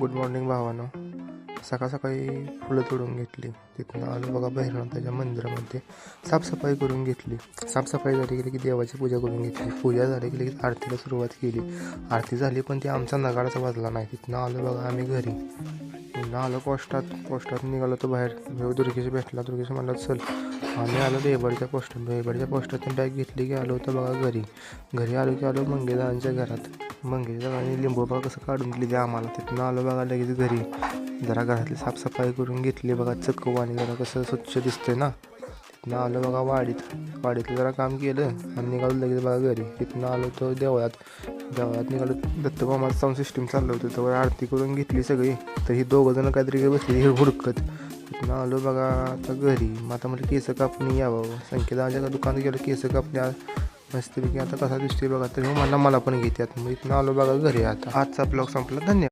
Good morning भावानो. सकाळ सकाळी फुलं तोडून घेतली. तिथून आलो बघा भैरवनाथाच्या मंदिरामध्ये साफसफाई करून घेतली. साफसफाई झाली गेली की देवाची पूजा करून घेतली. पूजा झाली गेली की आरतीला सुरुवात केली. आरती झाली पण ती आमचा नगाराचा वाजला नाही. तिथून आलो बघा आम्ही घरी. पुन्हा आलो पोस्टात निघालो तो बाहेर. दुर्गेश भेटला. दुर्गेश म्हणला चल. आम्ही आलो रेबडच्या पोस्टातून बॅग घेतली की आलो होतं बघा घरी आलो की आलो मंगेदारांच्या घरात. मंगेदारांनी लिंबू बघा कसं काढून दिली आम्हाला. तिथून आलो बघा लगेच घरी. जरा घरातली साफसफाई करून घेतली बघा. चक्कू आणि जरा कसं स्वच्छ दिसतंय ना. तिथून आलो बघा वाडीतलं जरा काम केलं आणि निघालो लगेच बघा घरी. तिथून आलो तो देवळात निघालो. दत्तमामाचं साऊंड सिस्टीम चाललं होतं तर आरती करून घेतली सगळी. तर ही दोघंजणं काहीतरी बसली हे हुडकत. तिथून आलो बघा आता घरी. मग आता म्हटलं केस कापणी यावं. संकेताच्या दुकानात गेलो केस कापण्या मस्तपैकी आता कसा दिसतोय बघा. तर मला पण घेतात. मग इथून आलो बघा घरी. आता आजचा ब्लॉग संपला. धन्यवाद.